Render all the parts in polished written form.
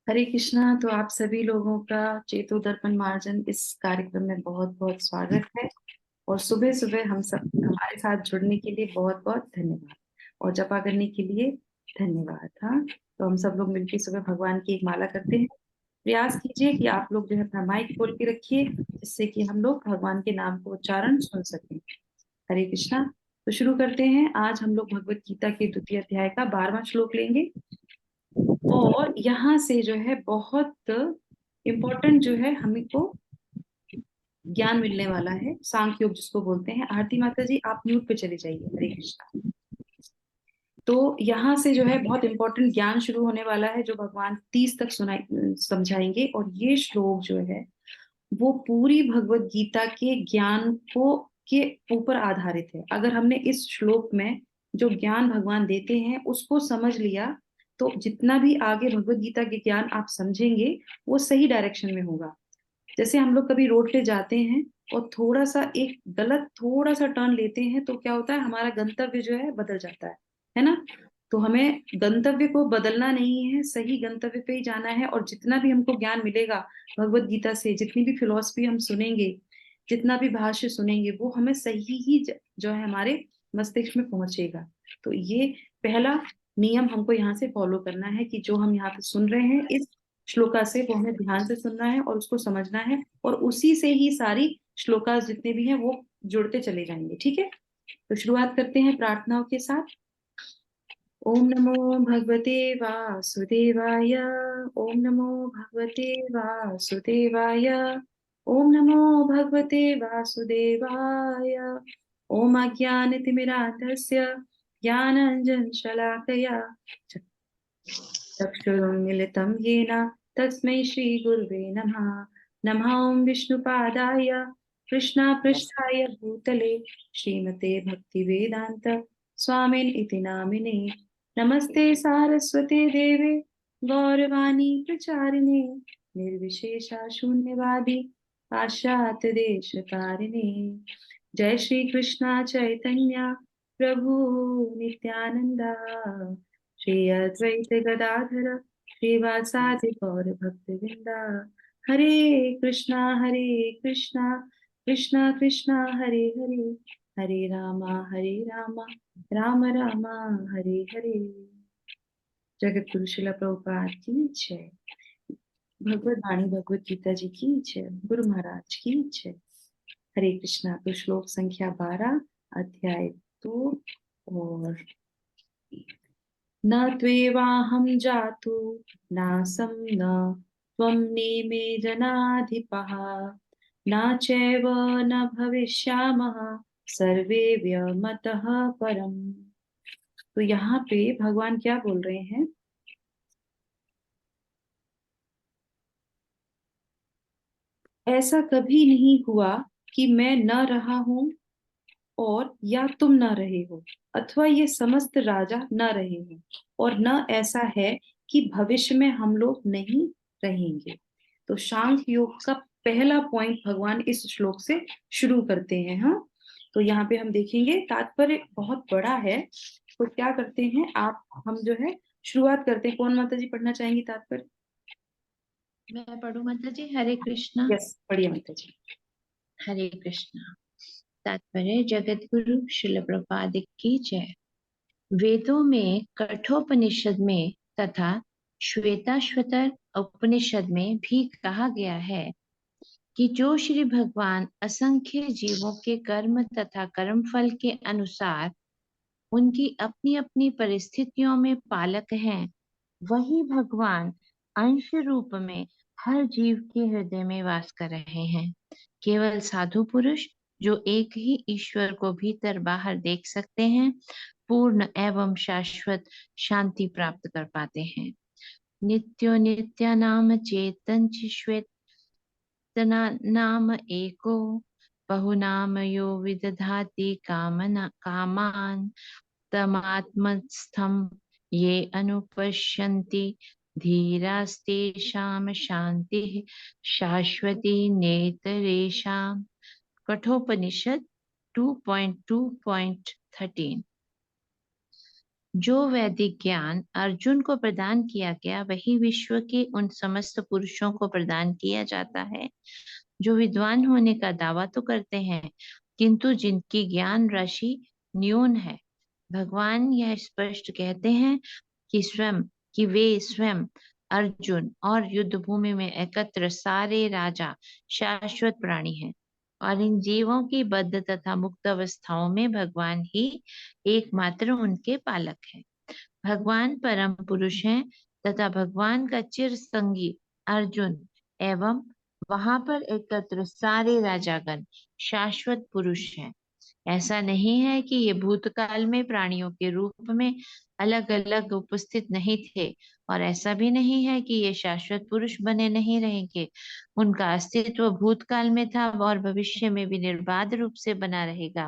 हरे कृष्णा। तो आप सभी लोगों का चेतो दर्पण मार्जन इस कार्यक्रम में बहुत बहुत स्वागत है। और सुबह सुबह हम सब हमारे साथ जुड़ने के लिए बहुत बहुत धन्यवाद और जपा करने के लिए धन्यवाद। हाँ, तो हम सब लोग मिलकर सुबह भगवान की एक माला करते हैं। प्रयास कीजिए कि आप लोग जो है अपना माइक खोल के रखिए, जिससे कि हम लोग भगवान के नाम को उच्चारण सुन सकें। हरे कृष्णा। तो शुरू करते हैं। आज हम लोग भगवत गीता के द्वितीय अध्याय का 12वां श्लोक लेंगे। और यहाँ से जो है बहुत इम्पोर्टेंट जो है हमको ज्ञान मिलने वाला है, सांख्य योग जिसको बोलते हैं। आरती माता जी आप म्यूट पे चले जाइए। हरे कृष्णा। तो यहाँ से जो है बहुत इंपॉर्टेंट ज्ञान शुरू होने वाला है, जो भगवान 30 तक सुनाई समझाएंगे। और ये श्लोक जो है वो पूरी भगवत गीता के ज्ञान को के ऊपर आधारित है। अगर हमने इस श्लोक में जो ज्ञान भगवान देते हैं उसको समझ लिया, तो जितना भी आगे भगवत गीता के ज्ञान आप समझेंगे वो सही डायरेक्शन में होगा। जैसे हम लोग कभी रोड पे जाते हैं और थोड़ा सा एक गलत थोड़ा सा टर्न लेते हैं, तो क्या होता है, हमारा गंतव्य जो है बदल जाता है ना। तो हमें गंतव्य को बदलना नहीं है, सही गंतव्य पे ही जाना है। और जितना भी हमको ज्ञान मिलेगा भगवत गीता से, जितनी भी फिलॉसफी हम सुनेंगे, जितना भी भाष्य सुनेंगे, वो हमें सही ही जो है हमारे मस्तिष्क में पहुंचेगा। तो ये पहला नियम हमको यहाँ से फॉलो करना है कि जो हम यहाँ पे सुन रहे हैं इस श्लोका से, वो हमें ध्यान से सुनना है और उसको समझना है। और उसी से ही सारी श्लोकास जितने भी हैं वो जुड़ते चले जाएंगे। ठीक है, तो शुरुआत करते हैं प्रार्थनाओं के साथ। ओम नमो भगवते वासुदेवाय। ओम नमो भगवते वासुदेवाय। ओम नमो भगवते वासुदेवाय। ओम अज्ञानतिमिरान्धस्य ज्ञानाञ्जनशलाकया चक्षुरुन्मीलितं येन तस्मै श्रीगुरुवे नमः। नमः ॐ विष्णुपादाय कृष्णापृष्ठाय भूतले श्रीमते भक्तिवेदान्त स्वामिन् इति नामिने। नमस्ते सारस्वते देवे गौरवाणी प्रचारिणे निर्विशेषा शून्यवादी पाश्चात्य देशकारिणे। जय श्री कृष्णा चैतन्य प्रभु नित्यानंदा श्री अद्वैत गदाधर श्रीवासादि गौर भक्तवृंदा। हरे कृष्णा कृष्णा कृष्णा हरे हरे, हरे रामा राम राम हरे हरे। जगत गुरु शिला प्रभुपाद की जय। भगवत वाणी भगवत गीता जी की जय। गुरु महाराज की जय। हरे कृष्णा। तो श्लोक संख्या 12, अध्याय 2। और न त्वेवाहं जातु नासं न त्वं नेमे जनाधिपः न चैव न भविष्यामः सर्वे व्यमतः परम्। तो यहाँ पे भगवान क्या बोल रहे हैं, ऐसा कभी नहीं हुआ कि मैं न रहा हूं और या तुम न रहे हो, अथवा ये समस्त राजा न रहे हो, और न ऐसा है कि भविष्य में हम लोग नहीं रहेंगे। तो सांख्य योग का पहला पॉइंट भगवान इस श्लोक से शुरू करते हैं। हाँ, तो यहाँ पे हम देखेंगे तात्पर्य बहुत बड़ा है। तो क्या करते हैं आप, हम जो है शुरुआत करते हैं। कौन माता जी पढ़ना चाहेंगी तात्पर्य? मैं पढ़ू माता जी। हरे कृष्णा। यस, पढ़िए माता जी। हरे कृष्णा। तात्पर्य जगत गुरु श्रील प्रभुपाद की जय। वेदों में कठोपनिषद में तथा श्वेताश्वतर उपनिषद में भी कहा गया है कि जो श्री भगवान असंख्य जीवों के कर्म तथा कर्मफल के अनुसार उनकी अपनी अपनी परिस्थितियों में पालक हैं, वही भगवान अंश रूप में हर जीव के हृदय में वास कर रहे हैं। केवल साधु पुरुष जो एक ही ईश्वर को भीतर बाहर देख सकते हैं, पूर्ण एवं शाश्वत शांति प्राप्त कर पाते हैं। नित्यो नित्यानाम चेतन श्वेतना नाम एको बहुनाम यो विदधाति कामान तमात्मस्थं ये अनुपश्यन्ति धीरास्तेषां शान्तिः शाश्वती नेतरेषाम्। कठोपनिषद 2.2.13। जो वैदिक ज्ञान अर्जुन को प्रदान किया गया वही विश्व के उन समस्त पुरुषों को प्रदान किया जाता है जो विद्वान होने का दावा तो करते हैं किंतु जिनकी ज्ञान राशि न्यून है। भगवान यह स्पष्ट कहते हैं कि वे स्वयं अर्जुन और युद्ध भूमि में एकत्र सारे राजा शाश्वत प्राणी हैं और इन जीवों की बद्ध तथा मुक्त अवस्थाओं में भगवान ही एकमात्र उनके पालक हैं। भगवान परम पुरुष हैं तथा भगवान का चिर संगी अर्जुन एवं वहां पर एकत्र सारे राजागण शाश्वत पुरुष हैं। ऐसा नहीं है कि ये भूतकाल में प्राणियों के रूप में अलग अलग उपस्थित नहीं थे और ऐसा भी नहीं है कि ये शाश्वत पुरुष बने नहीं रहेंगे। उनका अस्तित्व भूतकाल में था और भविष्य में भी निर्बाध रूप से बना रहेगा।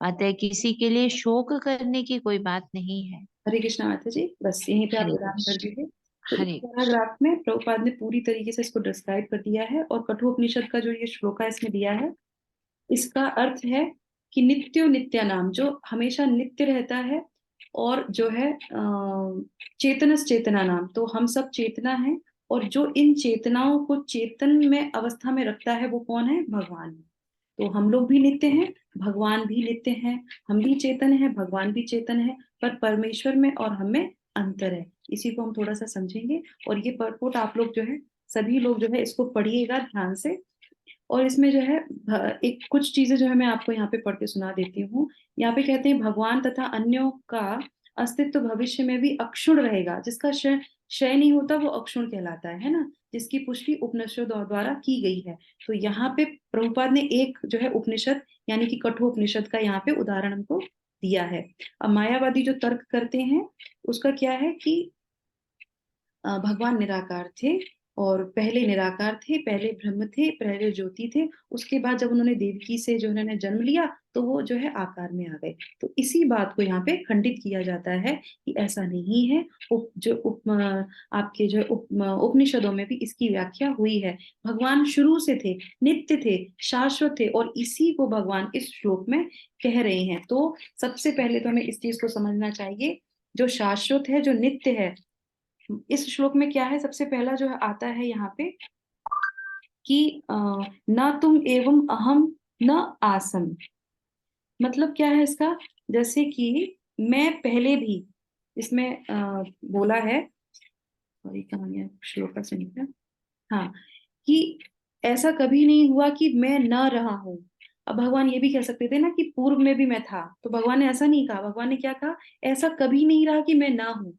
अतः किसी के लिए शोक करने की कोई बात नहीं है। हरे कृष्णा माता जी, बस यहीं पे आप हरे विराम कर कृष्ण। दीजिए। तो इस हरे कृष्ण। पैराग्राफ में प्रभुपाद ने पूरी तरीके से इसको डिस्क्राइब कर दिया है और कठोपनिषद का जो ये श्लोका इसमें दिया है, इसका अर्थ है कि नित्यो नित्या नाम, जो हमेशा नित्य रहता है, और जो है चेतनस चेतना नाम, तो हम सब चेतना है, और जो इन चेतनाओं को चेतन में अवस्था में रखता है वो कौन है? भगवान। तो हम लोग भी नित्य हैं, भगवान भी नित्य हैं, हम भी चेतन है, भगवान भी चेतन है, पर परमेश्वर में और हम में अंतर है। इसी को हम थोड़ा सा समझेंगे, और ये परपोट आप लोग जो है, सभी लोग जो है इसको पढ़िएगा ध्यान से। और इसमें जो है एक कुछ चीजें जो है मैं आपको यहाँ पे पढ़ के सुना देती हूँ। यहाँ पे कहते हैं भगवान तथा अन्यों का अस्तित्व भविष्य में भी अक्षुण रहेगा। जिसका क्षय नहीं होता वो अक्षुण कहलाता है ना, जिसकी पुष्टि उपनिषदों द्वारा की गई है। तो यहाँ पे प्रभुपाद ने एक जो है उपनिषद यानी कि कठोपनिषद का यहाँ पे उदाहरण हमको दिया है। अब मायावादी जो तर्क करते हैं उसका क्या है कि भगवान निराकार थे, और पहले निराकार थे, पहले ब्रह्म थे, पहले ज्योति थे, उसके बाद जब उन्होंने देवकी से जो उन्होंने जन्म लिया तो वो जो है आकार में आ गए। तो इसी बात को यहाँ पे खंडित किया जाता है कि ऐसा नहीं है। आपके जो उपनिषदों में भी इसकी व्याख्या हुई है। भगवान शुरू से थे, नित्य थे, शाश्वत थे, और इसी को भगवान इस श्लोक में कह रहे हैं। तो सबसे पहले तो हमें इस चीज को समझना चाहिए, जो शाश्वत है, जो नित्य है। इस श्लोक में क्या है, सबसे पहला जो आता है यहाँ पे कि न तुम एवं अहम न आसम। मतलब क्या है इसका? जैसे कि मैं पहले भी, इसमें बोला है, सॉरी कहाँ गया श्लोक का, सुनिए। हाँ, कि ऐसा कभी नहीं हुआ कि मैं न रहा हूं। अब भगवान ये भी कह सकते थे ना कि पूर्व में भी मैं था, तो भगवान ने ऐसा नहीं कहा। भगवान ने क्या कहा? ऐसा कभी नहीं रहा कि मैं ना हूं।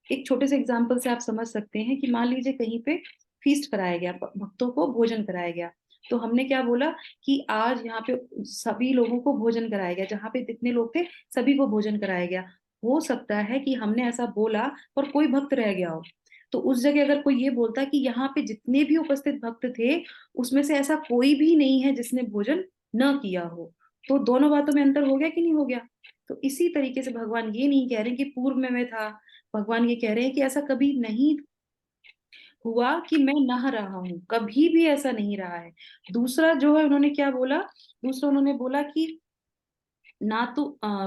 एक छोटे से एग्जाम्पल से आप समझ सकते हैं कि मान लीजिए कहीं पे फीस्ट कराया गया, भक्तों को भोजन कराया गया, तो हमने क्या बोला कि आज यहाँ पे सभी लोगों को भोजन कराया गया, जहाँ पे जितने लोग थे सभी को भोजन कराया गया। हो सकता है कि हमने ऐसा बोला और कोई भक्त रह गया हो, तो उस जगह अगर कोई ये बोलता कि यहाँ पे जितने भी उपस्थित भक्त थे उसमें से ऐसा कोई भी नहीं है जिसने भोजन न किया हो, तो दोनों बातों में अंतर हो गया कि नहीं हो गया? तो इसी तरीके से भगवान ये नहीं कह रहे कि पूर्व में मैं था, भगवान ये कह रहे हैं कि ऐसा कभी नहीं हुआ कि मैं नहा रहा हूं, कभी भी ऐसा नहीं रहा है। दूसरा जो है उन्होंने क्या बोला? दूसरा उन्होंने बोला कि ना तो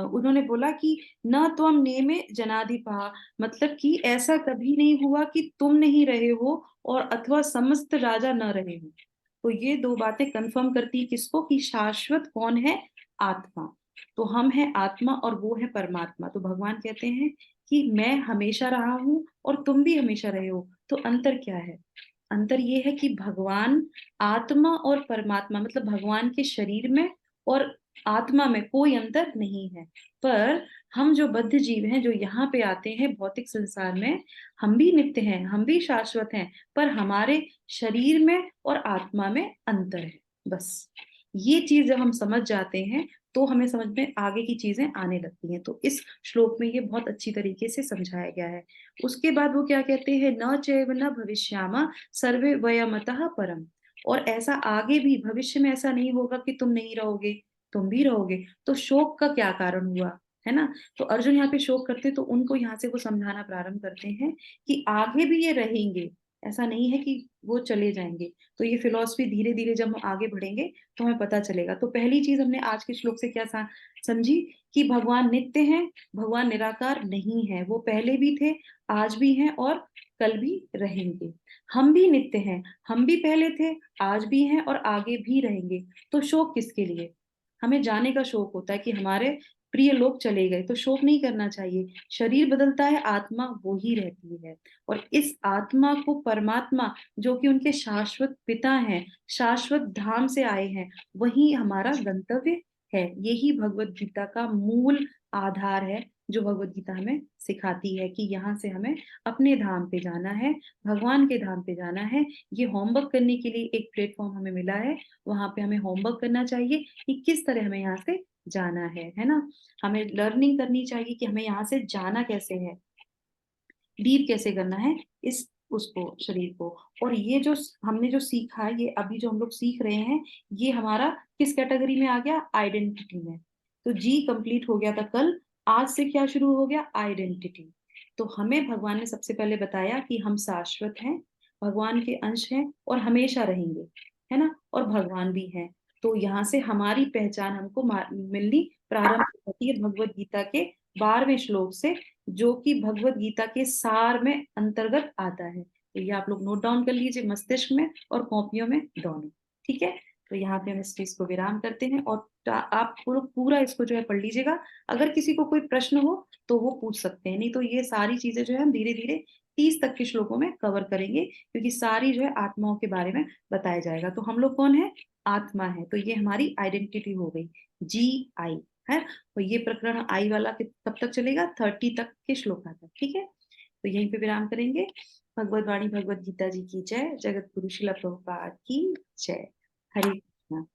उन्होंने बोला कि न त्वम नेमे जनाधिपा, मतलब कि ऐसा कभी नहीं हुआ कि तुम नहीं रहे हो और अथवा समस्त राजा न रहे हो। तो ये दो बातें कंफर्म करती किसको? कि शाश्वत कौन है? आत्मा। तो हम है आत्मा और वो है परमात्मा। तो भगवान कहते हैं कि मैं हमेशा रहा हूं और तुम भी हमेशा रहे हो। तो अंतर क्या है? अंतर ये है कि भगवान आत्मा और परमात्मा, मतलब भगवान के शरीर में और आत्मा में कोई अंतर नहीं है। पर हम जो बद्ध जीव हैं, जो यहाँ पे आते हैं भौतिक संसार में, हम भी नित्य हैं, हम भी शाश्वत हैं, पर हमारे शरीर में और आत्मा में अंतर है। बस ये चीज जब हम समझ जाते हैं तो हमें समझ में आगे की चीजें आने लगती हैं। तो इस श्लोक में ये बहुत अच्छी तरीके से समझाया गया है। उसके बाद वो क्या कहते हैं? न चैव न भविष्यामा सर्वे वयमतः परम। और ऐसा आगे भी भविष्य में ऐसा नहीं होगा कि तुम नहीं रहोगे, तुम भी रहोगे। तो शोक का क्या कारण हुआ, है ना? तो अर्जुन यहाँ पे शोक करते तो उनको यहाँ से वो समझाना प्रारंभ करते हैं कि आगे भी ये रहेंगे, ऐसा नहीं है कि वो चले जाएंगे। तो ये फिलॉसफी धीरे धीरे जब हम आगे बढ़ेंगे तो हमें पता चलेगा। तो पहली चीज हमने आज के श्लोक से क्या समझी कि भगवान नित्य हैं, भगवान निराकार नहीं है, वो पहले भी थे, आज भी हैं और कल भी रहेंगे। हम भी नित्य हैं, हम भी पहले थे, आज भी हैं और आगे भी रहेंगे। तो शोक किसके लिए? हमें जाने का शोक होता है कि हमारे प्रिय लोग चले गए, तो शोक नहीं करना चाहिए। शरीर बदलता है, आत्मा वो ही रहती है। और इस आत्मा को परमात्मा, जो कि उनके शाश्वत पिता हैं, शाश्वत धाम से आए हैं, वही हमारा गंतव्य है। यही भगवत गीता का मूल आधार है, जो भगवत गीता हमें सिखाती है कि यहाँ से हमें अपने धाम पे जाना है, भगवान के धाम पे जाना है। ये होमवर्क करने के लिए एक प्लेटफॉर्म हमें मिला है, वहां पे हमें होमवर्क करना चाहिए कि किस तरह हमें यहाँ से जाना है ना। हमें लर्निंग करनी चाहिए कि हमें यहाँ से जाना कैसे है, लीव कैसे करना है इस उसको, शरीर को। और ये जो हमने जो सीखा है, ये अभी जो हम लोग सीख रहे हैं, ये हमारा किस कैटेगरी में आ गया? आइडेंटिटी में। तो जी कंप्लीट हो गया था कल, आज से क्या शुरू हो गया? आइडेंटिटी। तो हमें भगवान ने सबसे पहले बताया कि हम शाश्वत हैं, भगवान के अंश हैं और हमेशा रहेंगे, है ना, और भगवान भी हैं। तो यहाँ से हमारी पहचान हमको मिलनी प्रारंभ होती है भगवत गीता के 12वें श्लोक से, जो कि भगवत गीता के सार में अंतर्गत आता है। तो ये आप लोग नोट डाउन कर लीजिए मस्तिष्क में और कॉपियों में दोनों। ठीक है, तो यहाँ पे हम इस चीज को विराम करते हैं और आप पूरा इसको जो है पढ़ लीजिएगा। अगर किसी को कोई प्रश्न हो तो वो पूछ सकते हैं, नहीं तो ये सारी चीजें जो है हम धीरे धीरे 30 तक के श्लोकों में कवर करेंगे, क्योंकि सारी जो है आत्माओं के बारे में बताया जाएगा। तो हम लोग कौन है? आत्मा है। तो ये हमारी आइडेंटिटी हो गई, जी आई है। तो ये प्रकरण आई वाला कब तक चलेगा? 30 तक के श्लोक तक। ठीक है, तो यहीं पे विराम करेंगे। भगवत वाणी भगवत गीता जी की जय, जगत गुरु शिला प्रभुपाद की जय। हरे कृष्णा।